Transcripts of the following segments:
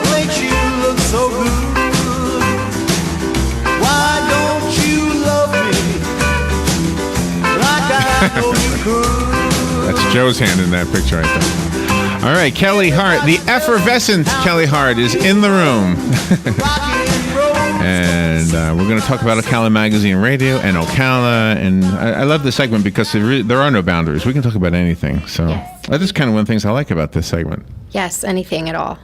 What makes you look so good? Why don't you love me like I know you could? That's Joe's hand in that picture right there. All right, Kelli Hart, the effervescent Kelli Hart is in the room. And we're going to talk about Ocala Magazine Radio and Ocala. And I love this segment because there are no boundaries. We can talk about anything. So that is kind of one of the things I like about this segment. Yes, anything at all.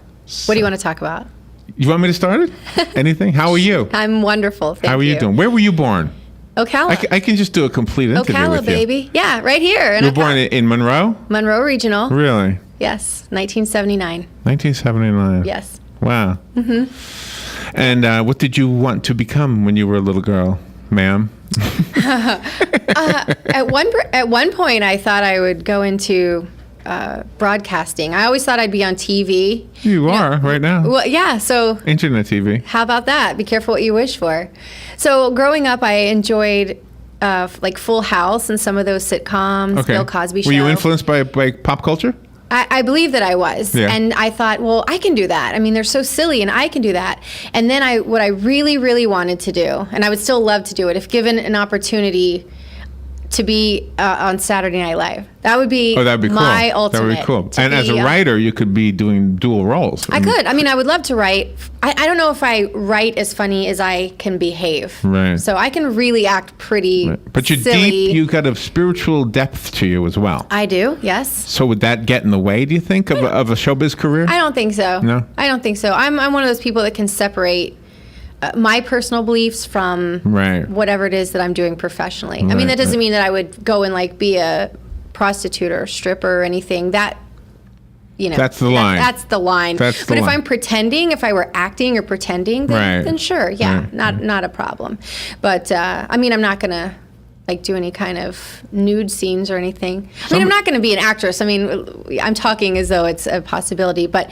What do you want to talk about? You want me to start it? Anything? How are you? I'm wonderful. Thank you. How are you doing? Where were you born? Ocala. I can just do a complete interview Ocala, with you. baby. Yeah, right here. You were born in Monroe? Monroe Regional. Really? Yes, 1979. 1979. Yes. Wow. Mm-hmm. And what did you want to become when you were a little girl, ma'am? At one point, I thought I would go into broadcasting. I always thought I'd be on TV. You are right now. Well, yeah. So internet TV. How about that? Be careful what you wish for. So growing up, I enjoyed like Full House and some of those sitcoms. Okay. Bill Cosby Show. Were you influenced by pop culture? I believe that I was. Yeah. And I thought, well, I can do that. I mean, they're so silly and I can do that. And then what I really, really wanted to do, and I would still love to do it if given an opportunity to be on Saturday Night Live. That would be, my ultimate. That would be cool. And as a writer, you could be doing dual roles. I could. I mean, I would love to write. I don't know if I write as funny as I can behave. Right. So I can really act pretty But you're silly. deep. You got a spiritual depth to you as well. I do, yes. So would that get in the way, do you think, of a showbiz career? I don't think so. No? I don't think so. I'm one of those people that can separate my personal beliefs from whatever it is that I'm doing professionally. I mean, that doesn't mean that I would go and like be a prostitute or stripper or anything. That, you know, that's the line. That's the line. But if I'm pretending, if I were acting or pretending, then sure, not a problem. But I mean, I'm not gonna like do any kind of nude scenes or anything. I mean, I'm not gonna be an actress. I mean, I'm talking as though it's a possibility, but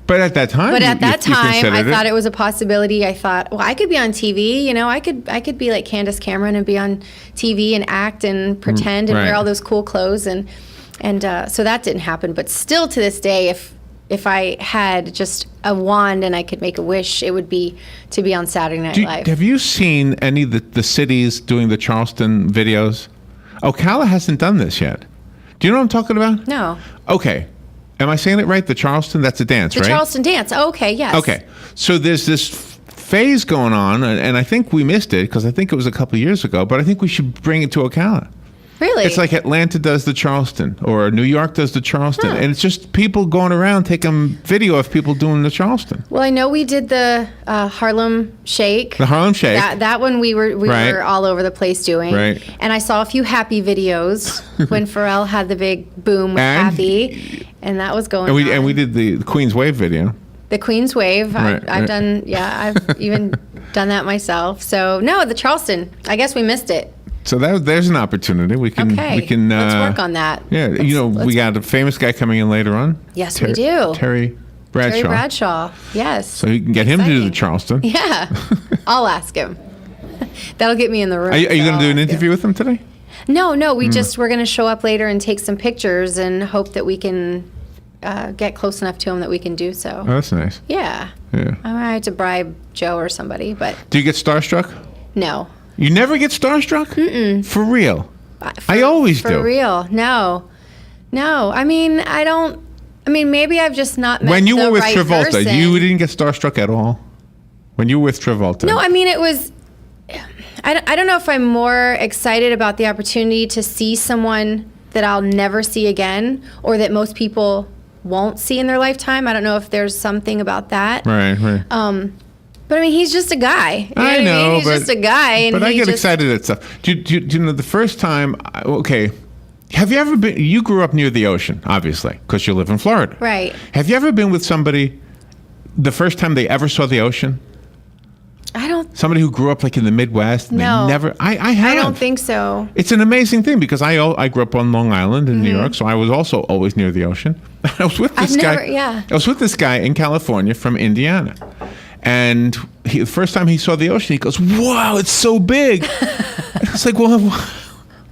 at that time, I thought it was a possibility. I thought, well, I could be on TV. You know, I could be like Candace Cameron and be on TV and act and pretend and wear all those cool clothes and so that didn't happen. But still, to this day, if I had just a wand and I could make a wish, it would be to be on Saturday Night Live. Have you seen any of the cities doing the Charleston videos? Ocala hasn't done this yet. Do you know what I'm talking about? No. Okay. Am I saying it right? The Charleston, that's a dance, right? The Charleston dance. Oh, okay, yes. Okay. So there's this phase going on, and I think we missed it because I think it was a couple of years ago, but I think we should bring it to Ocala. Really? It's like Atlanta does the Charleston or New York does the Charleston. And it's just people going around taking video of people doing the Charleston. Well, I know we did the Harlem Shake. The Harlem Shake. That one we were all over the place doing. Right. And I saw a few Happy videos when Pharrell had the big boom with Happy. And that was going on. And we did the Queen's Wave video. The Queen's Wave. I've done, I've even done that myself. So, no, the Charleston. I guess we missed it. So there's an opportunity. We can let's work on that. Yeah, we got a famous guy coming in later on. Yes, we do. Terry Bradshaw. Terry Bradshaw, yes. So you can get him to do the Charleston. Yeah, I'll ask him. That'll get me in the room. Are you going to do an interview with him today? No. We're going to show up later and take some pictures and hope that we can get close enough to him that we can do so. Oh, that's nice. Yeah. I might have to bribe Joe or somebody, but. Do you get starstruck? No. You never get starstruck? Mm-mm. For real? I always do. For real. No. I mean, I don't. I mean, maybe I've just not met when you were with right Travolta, person. You didn't get starstruck at all? When you were with Travolta? No, I mean, it was. I don't know if I'm more excited about the opportunity to see someone that I'll never see again or that most people won't see in their lifetime. I don't know if there's something about that. Right. But I mean, he's just a guy. I know, he's just a guy. And but I get excited at stuff. Do you know the first time? Okay, have you ever been? You grew up near the ocean, obviously, because you live in Florida. Right. Have you ever been with somebody the first time they ever saw the ocean? I don't. Somebody who grew up like in the Midwest. And no. They never. I have. I don't think so. It's an amazing thing because I grew up on Long Island in New York, so I was also always near the ocean. I was with this guy. I was with this guy in California from Indiana. And the first time he saw the ocean, he goes, "Wow, it's so big!" I was like, "Well,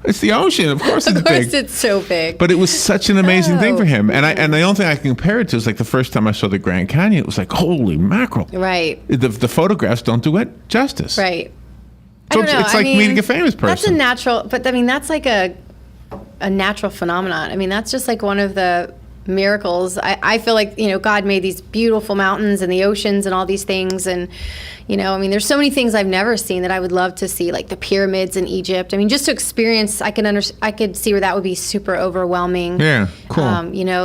It's the ocean. Of course it's big. Of course it's so big. But it was such an amazing thing for him. And the only thing I can compare it to is like the first time I saw the Grand Canyon, it was like, holy mackerel. Right. The photographs don't do it justice. Right. So it's like meeting a famous person. That's a natural, but I mean, that's like a natural phenomenon. I mean, that's just like one of the miracles. I feel like, God made these beautiful mountains and the oceans and all these things. And, I mean, there's so many things I've never seen that I would love to see, like the pyramids in Egypt. I mean, just to experience, I could see where that would be super overwhelming. Yeah, cool.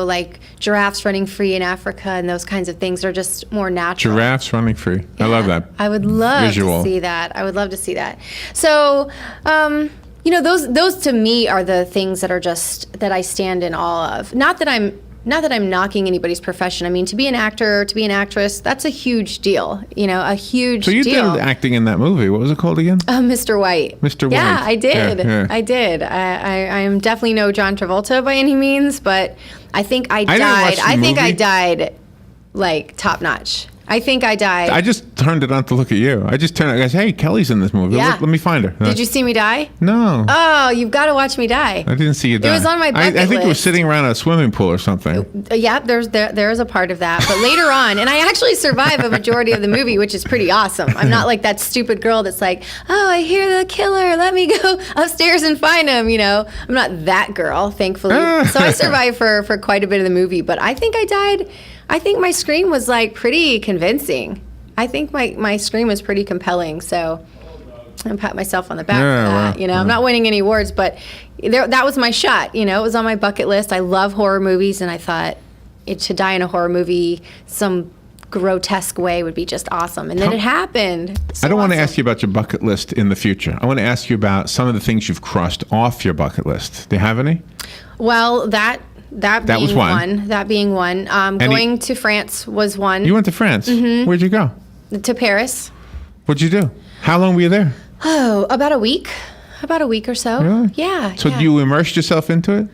Like giraffes running free in Africa and those kinds of things are just more natural. Giraffes running free. Yeah, I love that. I would love visual. To see that. I would love to see that. So, those to me are the things that are just that I stand in awe of. Not that I'm knocking anybody's profession. I mean, to be an actor, to be an actress, that's a huge deal. A huge deal. So you did acting in that movie. What was it called again? Mr. White. Mr. White. Yeah, I did. Yeah. I did. I am definitely no John Travolta by any means, but I think I died. I think I died like top notch. I think I died. I just turned it on to look at you. I just turned it. I said, hey, Kelly's in this movie. Yeah. Let me find her. Did you see me die? No. Oh, you've got to watch me die. I didn't see you die. It was on my bucket I think list. it was sitting around a swimming pool or something. Yeah, there is a part of that. But later on, and I actually survive a majority of the movie, which is pretty awesome. I'm not like that stupid girl that's like, oh, I hear the killer. Let me go upstairs and find him. I'm not that girl, thankfully. So I survived for quite a bit of the movie. But I think I died. I think my scream was like pretty convincing. I think my scream was pretty compelling, so I pat myself on the back for that. I'm not winning any awards, but that was my shot. It was on my bucket list. I love horror movies, and I thought to die in a horror movie some grotesque way would be just awesome. And then it happened. I don't want to ask you about your bucket list in the future. I want to ask you about some of the things you've crossed off your bucket list. Do you have any? Well, that being one. That being one. Going to France was one. You went to France? Mm-hmm. Where'd you go? To Paris. What'd you do? How long were you there? Oh, about a week. About a week or so. Really? Yeah. So you immersed yourself into it?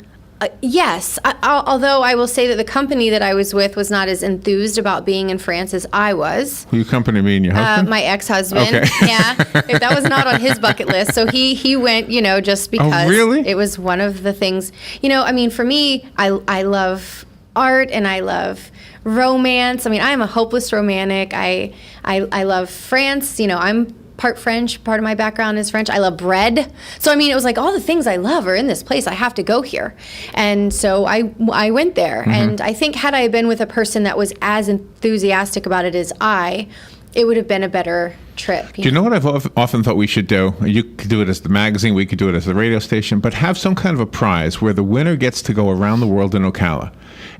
Yes. Although I will say that the company that I was with was not as enthused about being in France as I was. Who you company mean, your husband? My ex-husband. Okay. Yeah. That was not on his bucket list. So he went, just because really? It was one of the things. I mean, for me, I love art and I love romance. I mean, I'm a hopeless romantic. I love France. I'm part French. Part of my background is French. I love bread. So, I mean, it was like all the things I love are in this place. I have to go here. And so I went there. Mm-hmm. And I think had I been with a person that was as enthusiastic about it as it would have been a better trip. Do you know what I've often thought we should do? You could do it as the magazine, we could do it as the radio station, but have some kind of a prize where the winner gets to go around the world in Ocala.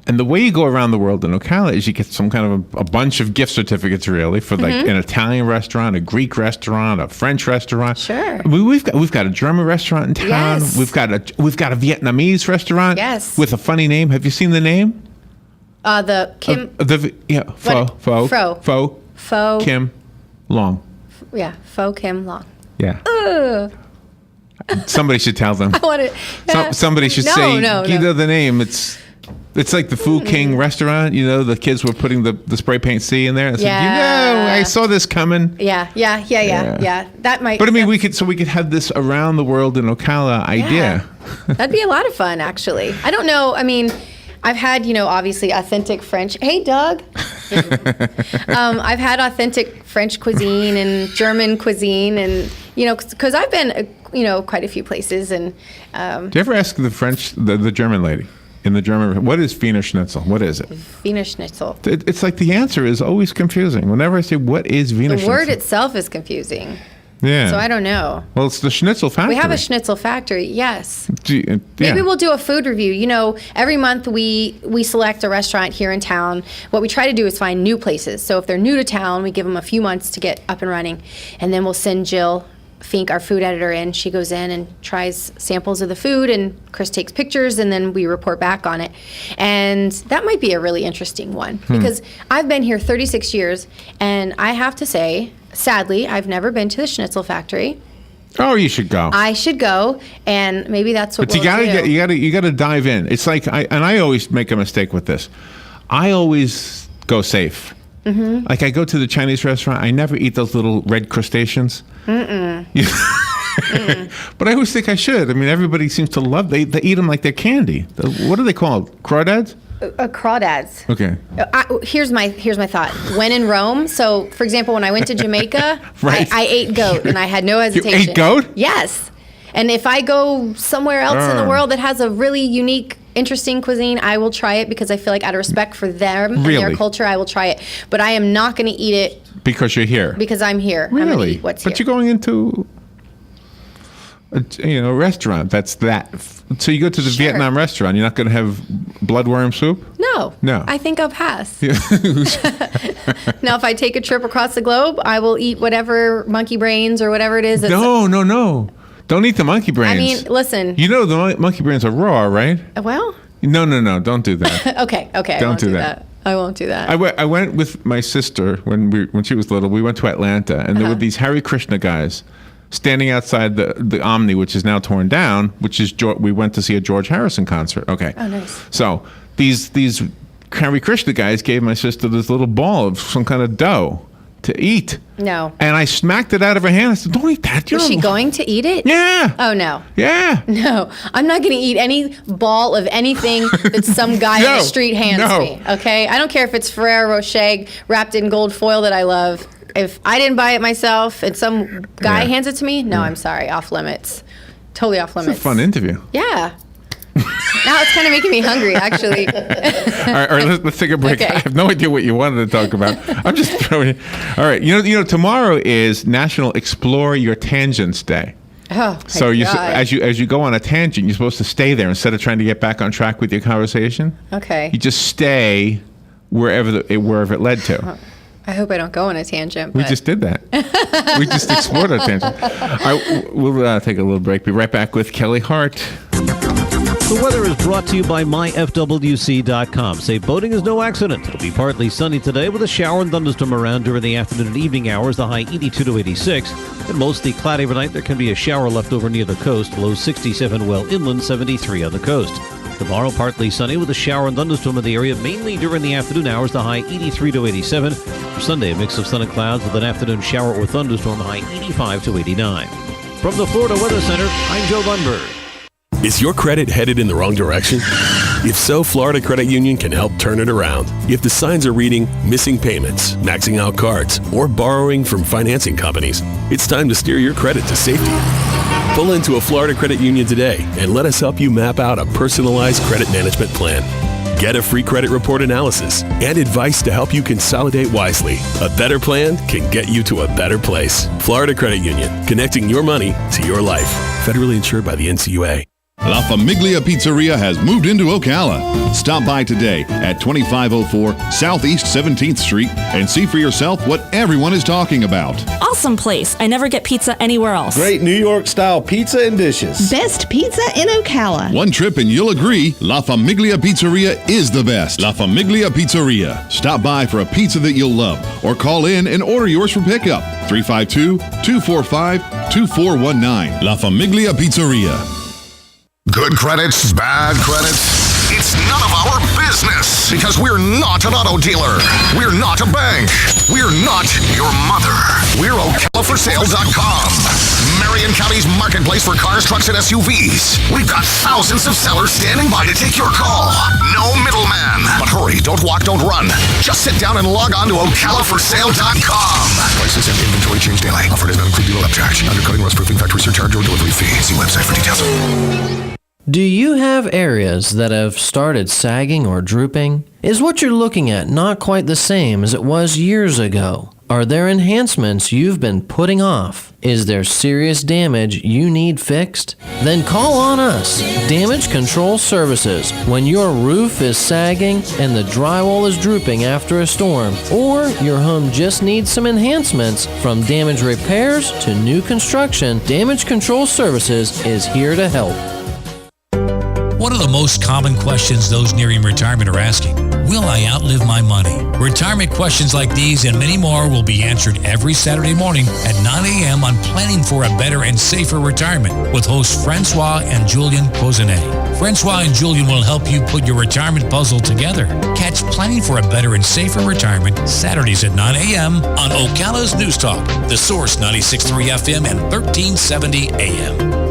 And the way you go around the world in Ocala is you get some kind of a bunch of gift certificates, really, for like an Italian restaurant, a Greek restaurant, a French restaurant. Sure. I mean, we've got a German restaurant in town. Yes. We've got a Vietnamese restaurant. Yes. With a funny name. Have you seen the name? The Kim. Pho Kim Long. Yeah, Pho Kim Long. Yeah. Ugh. Somebody should tell them. I want to. Somebody should say, the name. It's like the Fu King restaurant. The kids were putting the spray paint C in there. And said, I saw this coming. Yeah. That might. But I mean, we could have this around the world in Ocala idea. That'd be a lot of fun, actually. I don't know. I mean, I've had, obviously authentic French. Hey, Doug. I've had authentic French cuisine and German cuisine, and because I've been, quite a few places. And do you ever ask the German lady in the German? What is Wiener Schnitzel? What is it? Wiener Schnitzel. It's like the answer is always confusing. Whenever I say what is Wiener Schnitzel, the word itself is confusing. Yeah. So I don't know. Well, it's the Schnitzel factory. We have a Schnitzel factory, yes. Yeah. Maybe we'll do a food review. Every month we select a restaurant here in town. What we try to do is find new places. So if they're new to town, we give them a few months to get up and running. And then we'll send Jill Fink, our food editor, in. She goes in and tries samples of the food, and Chris takes pictures, and then we report back on it. And that might be a really interesting one, because I've been here 36 years, and I have to say, sadly, I've never been to the Schnitzel factory. Oh, you should go. I should go, and maybe that's what we'll do. You gotta dive in. It's like I always make a mistake with this. I always go safe. Mm-hmm. Like I go to the Chinese restaurant, I never eat those little red crustaceans. Mm-mm. But I always think I should. I mean, everybody seems to love. They eat them like they're candy. What are they called? Crawdads? Crawdads. Okay. Here's my thought. When in Rome, so for example, when I went to Jamaica, Right. I ate goat and I had no hesitation. You ate goat? Yes. And if I go somewhere else in the world that has a really unique, interesting cuisine, I will try it because I feel like out of respect for them and their culture, I will try it. But I am not going to eat it because you're here. Because I'm here. Really? I'm going to eat what's here. But you're going into a restaurant. That's that. So you go to the Vietnam restaurant. You're not going to have bloodworm soup? No. I think I'll pass. Yeah. Now, if I take a trip across the globe, I will eat whatever monkey brains or whatever it is. No. Don't eat the monkey brains. I mean, listen. You know the monkey brains are raw, right? Well. No. Don't do that. Okay. Don't do that. I won't do that. I went with my sister when she was little. We went to Atlanta, and there were these Hare Krishna guys standing outside the Omni, which is now torn down. We went to see a George Harrison concert. Okay. Oh, nice. So these Hare Krishna guys gave my sister this little ball of some kind of dough to eat. No. And I smacked it out of her hand. I said, "Don't eat that." Was she going to eat it? Yeah. Oh, no. Yeah. No. I'm not going to eat any ball of anything that some guy on the street hands me. Okay? I don't care if it's Ferrero Rocher wrapped in gold foil that I love. If I didn't buy it myself and some guy hands it to me, no, I'm sorry. Off limits. Totally off limits. It's a fun interview. Yeah. Now it's kind of making me hungry, actually. All right, let's take a break. Okay. I have no idea what you wanted to talk about. I'm just throwing it. All right, you know, tomorrow is National Explore Your Tangents Day. Oh, so as you go on a tangent, you're supposed to stay there instead of trying to get back on track with your conversation. Okay. You just stay wherever it led to. I hope I don't go on a tangent. We just did that. We just explored a tangent. All right, we'll take a little break. Be right back with Kelli Hart. The weather is brought to you by myfwc.com. Safe boating is no accident. It'll be partly sunny today with a shower and thunderstorm around during the afternoon and evening hours, the high 82 to 86. And mostly cloudy overnight. There can be a shower left over near the coast. Low 67 well inland, 73 on the coast. Tomorrow, partly sunny with a shower and thunderstorm in the area, mainly during the afternoon hours, the high 83 to 87. For Sunday, a mix of sun and clouds with an afternoon shower or thunderstorm, the high 85 to 89. From the Florida Weather Center, I'm Joe Lundberg. Is your credit headed in the wrong direction? If so, Florida Credit Union can help turn it around. If the signs are reading missing payments, maxing out cards, or borrowing from financing companies, it's time to steer your credit to safety. Pull into a Florida Credit Union today and let us help you map out a personalized credit management plan. Get a free credit report analysis and advice to help you consolidate wisely. A better plan can get you to a better place. Florida Credit Union, connecting your money to your life. Federally insured by the NCUA. La Famiglia Pizzeria has moved into Ocala. Stop by today at 2504 Southeast 17th Street and see for yourself what everyone is talking about. Awesome place. I never get pizza anywhere else. Great New York style pizza and dishes. Best pizza in Ocala. One trip and you'll agree La Famiglia Pizzeria is the best. La Famiglia Pizzeria. Stop by for a pizza that you'll love or call in and order yours for pickup. 352-245-2419. La Famiglia Pizzeria. Good credits, bad credits. It's none of our business because we're not an auto dealer. We're not a bank. We're not your mother. We're OcalaForSale.com. Marion County's marketplace for cars, trucks, and SUVs. We've got thousands of sellers standing by to take your call. No middleman. But hurry, don't walk, don't run. Just sit down and log on to OcalaForSale.com. Prices and inventory change daily. Offer does not include dealer upcharge. Undercutting, rust proofing, factory surcharge, or delivery fee. See website for details. Do you have areas that have started sagging or drooping? Is what you're looking at not quite the same as it was years ago? Are there enhancements you've been putting off? Is there serious damage you need fixed? Then call on us, Damage Control Services. When your roof is sagging and the drywall is drooping after a storm, or your home just needs some enhancements, from damage repairs to new construction, Damage Control Services is here to help. One of the most common questions those nearing retirement are asking, Will I outlive my money? Retirement questions like these and many more will be answered every Saturday morning at 9 a.m. on Planning for a Better and Safer Retirement with hosts Francois and Julian Pozenet. Francois and Julian will help you put your retirement puzzle together. Catch Planning for a Better and Safer Retirement Saturdays at 9 a.m. on Ocala's News Talk, The Source 96.3 FM and 1370 AM.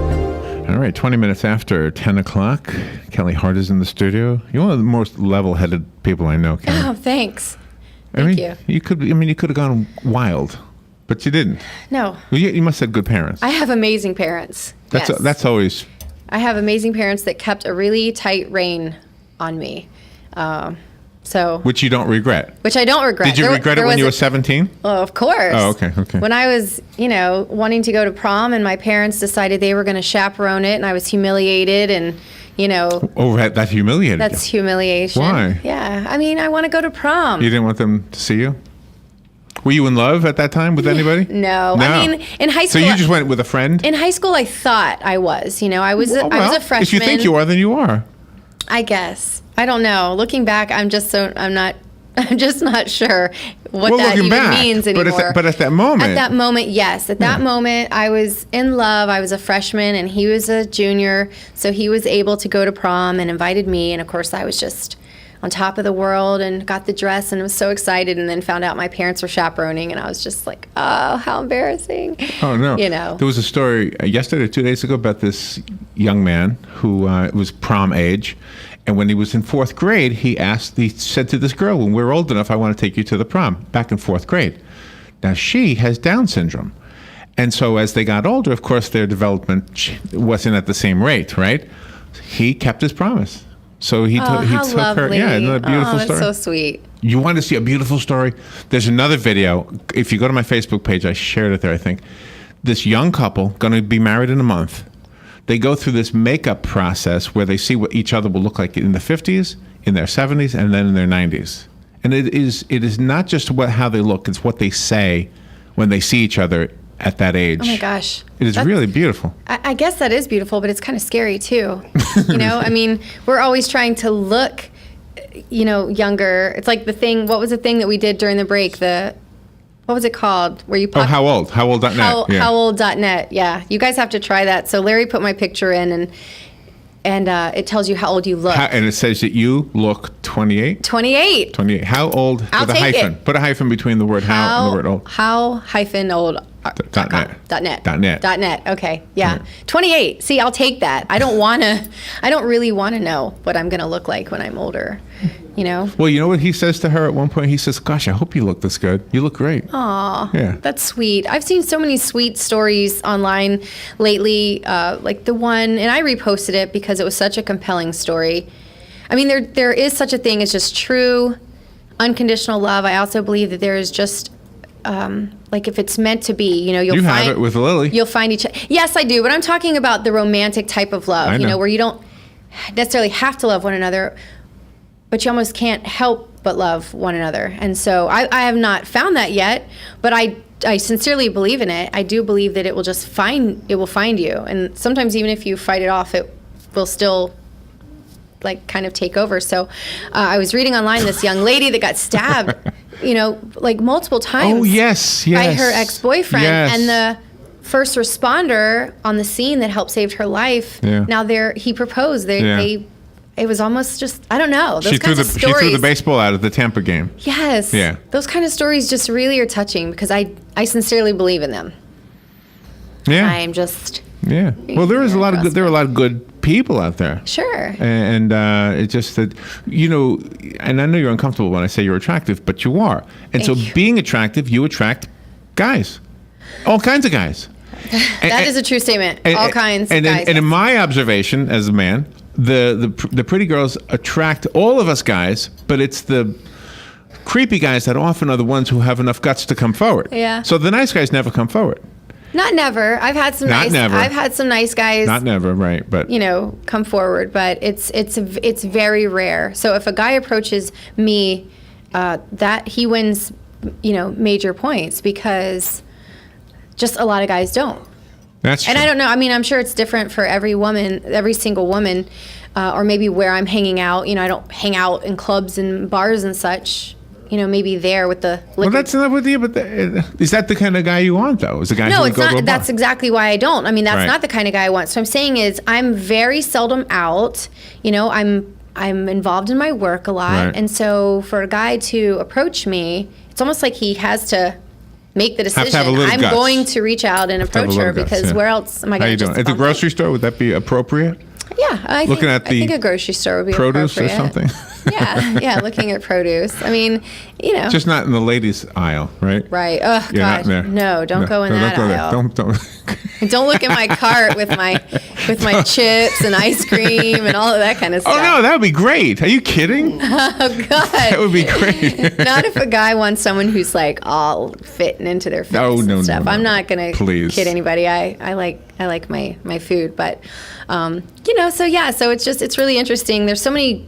All right, 20 minutes after 10 o'clock, Kelli Hart is in the studio. You're one of the most level-headed people I know, Kelli. Oh, thanks. Thank you. You could have gone wild, but you didn't. No. Well, you must have good parents. I have amazing parents. Yes. That's always... I have amazing parents that kept a really tight rein on me. Which you don't regret. Which I don't regret. Did you regret it when you were 17? Oh, of course. Oh, okay. When I was, wanting to go to prom and my parents decided they were going to chaperone it and I was humiliated and, Oh, that humiliated you. That's humiliation. Why? Yeah. I mean, I want to go to prom. You didn't want them to see you? Were you in love at that time with anybody? No. I mean, in high school. So you just went with a friend? In high school, I thought I was. I was a freshman. If you think you are, then you are. I guess. I don't know. Looking back, I'm just not sure what that even means anymore. But at that moment. At that moment, yes. At that moment, I was in love. I was a freshman and he was a junior. So he was able to go to prom and invited me. And of course, I was just on top of the world and got the dress and was so excited and then found out my parents were chaperoning and I was just like, oh, how embarrassing. Oh, no. There was a story yesterday or 2 days ago about this young man who was prom age. And when he was in fourth grade, he said to this girl, when we're old enough, I want to take you to the prom, back in fourth grade. Now, she has Down syndrome. And so as they got older, of course, their development wasn't at the same rate, right? He kept his promise. So he took her. Yeah, isn't that a beautiful story? That's so sweet. You want to see a beautiful story? There's another video. If you go to my Facebook page, I shared it there, I think. This young couple, going to be married in a month. They go through this makeup process where they see what each other will look like in the 50s, in their 70s, and then in their 90s. And it is not just how they look, it's what they say when they see each other at that age. Oh my gosh. It is really beautiful. I guess that is beautiful, but it's kind of scary too. I mean, we're always trying to look, younger. It's like what was the thing that we did during the break? What was it called? Where you pop? How old? Howold.net. Howold.net. Yeah. You guys have to try that. So Larry put my picture in and it tells you how old you look. And it says that you look 28? 28. 28. How old? I'll with a take hyphen. It. Put a hyphen between the word how and the word old. How-old. .net. Okay. Yeah. 28. See, I'll take that. I don't really want to know what I'm going to look like when I'm older. Well, you know what he says to her at one point? He says, gosh, I hope you look this good. You look great. Aw, yeah. That's sweet. I've seen so many sweet stories online lately, like the one, and I reposted it because it was such a compelling story. I mean, there is such a thing as just true, unconditional love. I also believe that there is just, like if it's meant to be, you'll find. You have it with Lily. You'll find each other. Yes, I do, but I'm talking about the romantic type of love, where you don't necessarily have to love one another, but you almost can't help but love one another. And so I have not found that yet, but I sincerely believe in it. I do believe that it will find you. And sometimes even if you fight it off, it will still kind of take over. So I was reading online this young lady that got stabbed, multiple times. Oh, yes. By her ex-boyfriend. Yes. And the first responder on the scene that helped save her life, now he proposed. It was almost just, I don't know. Those kinds of stories. She threw the baseball out of the Tampa game. Yes. Yeah. Those kind of stories just really are touching because I sincerely believe in them. Yeah. I'm just. Yeah. Well, there are a lot of good people out there. Sure. And it's just that, and I know you're uncomfortable when I say you're attractive, but you are. And so being attractive, you attract guys. All kinds of guys. That is a true statement. All kinds of guys. And in my observation as a man, the pretty girls attract all of us guys, but it's the creepy guys that often are the ones who have enough guts to come forward. Yeah. So the nice guys never come forward. Not never. I've had some nice guys. Not never, right? But come forward. But it's very rare. So if a guy approaches me, that he wins, major points because just a lot of guys don't. That's true. And I don't know. I mean, I'm sure it's different for every woman, every single woman, or maybe where I'm hanging out. I don't hang out in clubs and bars and such. Maybe there with the liquor. Well, that's not with you, but is that the kind of guy you want, though? Is the guy who would go to a bar? That's exactly why I don't. I mean, that's not the kind of guy I want. So I'm saying is I'm very seldom out. I'm involved in my work a lot. Right. And so for a guy to approach me, it's almost like he has to make the decision. I'm going to reach out and approach her because where else am I going to just at the grocery store? Would that be appropriate? Yeah, I think a grocery store would be produce appropriate. Or something. Yeah, looking at produce. I mean, just not in the ladies' aisle, right? Right. Oh God, no! Don't go in that aisle. Don't look at my cart with my chips and ice cream and all of that kind of stuff. Oh no, that would be great. Are you kidding? Oh God, that would be great. Not if a guy wants someone who's like all fitting into their fitness and stuff. No. I'm not gonna kid anybody. I like my food, but so it's really interesting. There's so many.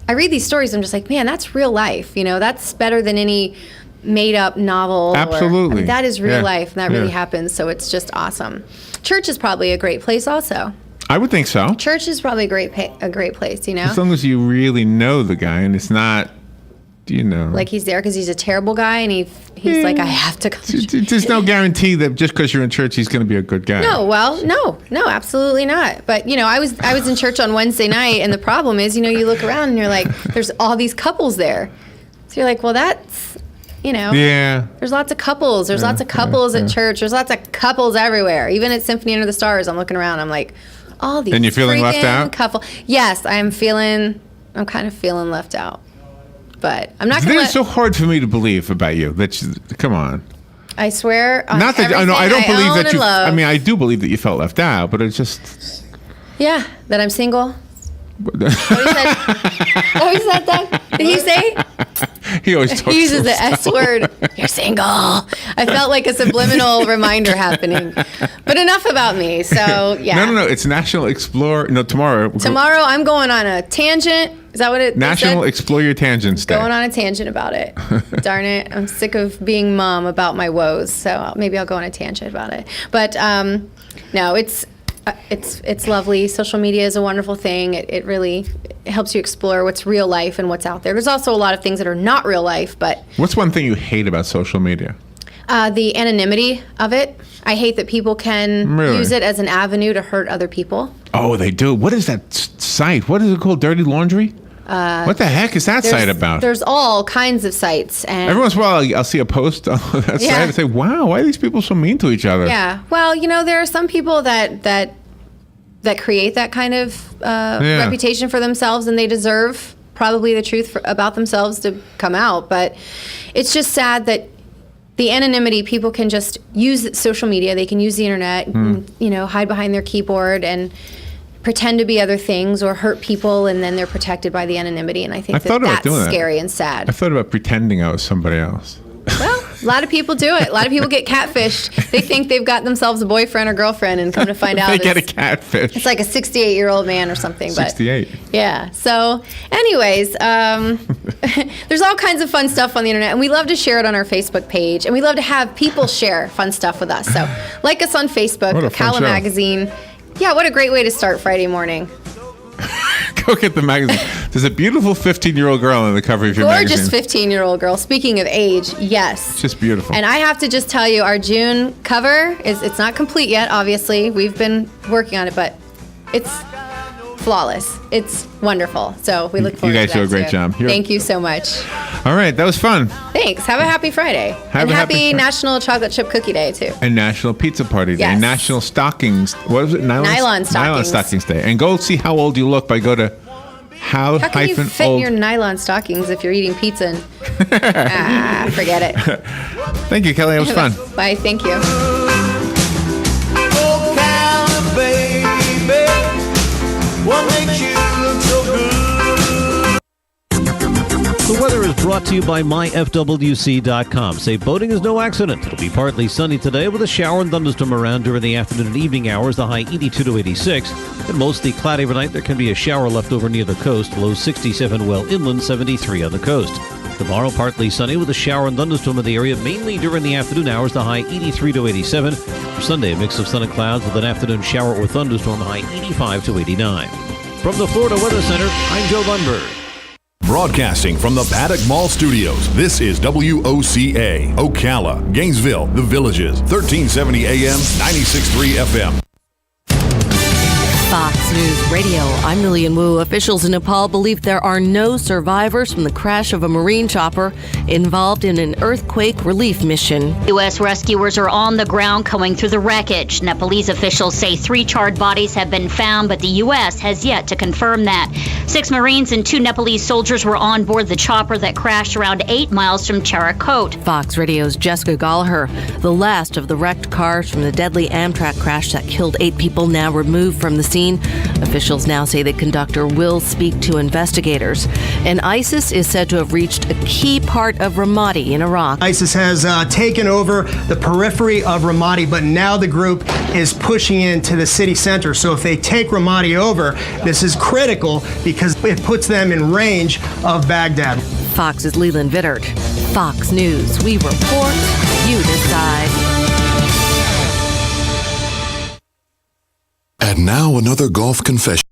I read these stories, I'm just like, man, that's real life. That's better than any made-up novel. Absolutely. That is real life, and that really happens, so it's just awesome. Church is probably a great place also. I would think so. Church is probably a great place, As long as you really know the guy, and it's not, like he's there because he's a terrible guy, and he's like, I have to come to church. There's no guarantee that just because you're in church, he's going to be a good guy. No, absolutely not. But I was in church on Wednesday night, and the problem is, you look around and you're like, there's all these couples there. So you're like, well, that's, yeah. There's lots of couples. There's lots of couples at church. There's lots of couples everywhere. Even at Symphony Under the Stars, I'm looking around. I'm like, all these. And you're feeling left out? Couple. Yes, I'm kind of feeling left out. But I'm not going to. It's so hard for me to believe about you. Come on. I swear. Not that I don't believe that you. I mean, I do believe that you felt left out, but it's just. Yeah, that I'm single. What he said that? Did he say? He always talks. He uses the S word. You're single. I felt like a subliminal reminder happening. But enough about me. So yeah. No. It's National Explore. No, tomorrow. Tomorrow I'm going on a tangent. Is that what it? National Explore Your Tangents Day. Going on a tangent about it. Darn it! I'm sick of being mom about my woes. So maybe I'll go on a tangent about it. But no, it's lovely. Social media is a wonderful thing. It really helps you explore what's real life and what's out there. There's also a lot of things that are not real life, but... What's one thing you hate about social media? The anonymity of it. I hate that people can use it as an avenue to hurt other people. Oh, they do. What is that site? What is it called? Dirty Laundry? What the heck is that site about? There's all kinds of sites. And every once in a while, I'll see a post on that site and say, wow, why are these people so mean to each other? Yeah. Well, there are some people that create that kind of reputation for themselves, and they deserve probably the truth about themselves to come out. But it's just sad that the anonymity, people can just use social media. They can use the internet, and, hide behind their keyboard and pretend to be other things or hurt people, and then they're protected by the anonymity. And I think that's scary and sad. I thought about pretending I was somebody else. Well, a lot of people do it. A lot of people get catfished. They think they've got themselves a boyfriend or girlfriend, and come to find out they get a catfish. It's like a 68-year-old man or something. 68. But yeah. So, anyways, there's all kinds of fun stuff on the internet, and we love to share it on our Facebook page, and we love to have people share fun stuff with us. So, like us on Facebook, Ocala Magazine. Yeah, what a great way to start Friday morning. Go get the magazine. There's a beautiful 15-year-old girl on the cover of your magazine. Gorgeous 15-year-old girl. Speaking of age, yes. It's just beautiful. And I have to just tell you, our June cover it's not complete yet, obviously. We've been working on it, but it's flawless. It's wonderful. So we look forward to that. You guys do a great job. Thank you so much. All right, that was fun. Thanks. Have a happy Friday. And happy National Chocolate Chip Cookie Day, too. And National Pizza Party Day. Yes. National Stockings. What was it? Nylon Stockings. Nylon Stockings Day. And go see how old you look by go to How can you fit in your nylon stockings if you're eating pizza? And, forget it. Thank you, Kelly. It was fun. Bye. Thank you. Ocala, baby, what makes you look so good? The weather is brought to you by myfwc.com. Safe boating is no accident. It'll be partly sunny today with a shower and thunderstorm around during the afternoon and evening hours, the high 82 to 86. And mostly cloudy overnight. There can be a shower left over near the coast. Low 67 well inland, 73 on the coast. Tomorrow, partly sunny with a shower and thunderstorm in the area, mainly during the afternoon hours, the high 83 to 87. For Sunday, a mix of sun and clouds with an afternoon shower or thunderstorm, high 85 to 89. From the Florida Weather Center, I'm Joe Lundberg. Broadcasting from the Paddock Mall Studios, this is WOCA, Ocala, Gainesville, The Villages, 1370 AM, 96.3 FM. Fox News Radio, I'm Lillian Wu. Officials in Nepal believe there are no survivors from the crash of a Marine chopper involved in an earthquake relief mission. U.S. rescuers are on the ground combing through the wreckage. Nepalese officials say 3 charred bodies have been found, but the U.S. has yet to confirm that. 6 Marines and 2 Nepalese soldiers were on board the chopper that crashed around 8 miles from Charakot. Fox Radio's Jessica Gallagher. The last of the wrecked cars from the deadly Amtrak crash that killed 8 people now removed from the scene. Officials now say the conductor will speak to investigators. And ISIS is said to have reached a key part of Ramadi in Iraq. ISIS has taken over the periphery of Ramadi, but now the group is pushing into the city center. So if they take Ramadi over, this is critical because it puts them in range of Baghdad. Fox's Leland Vittert. Fox News. We report, you decide. And now another golf confession.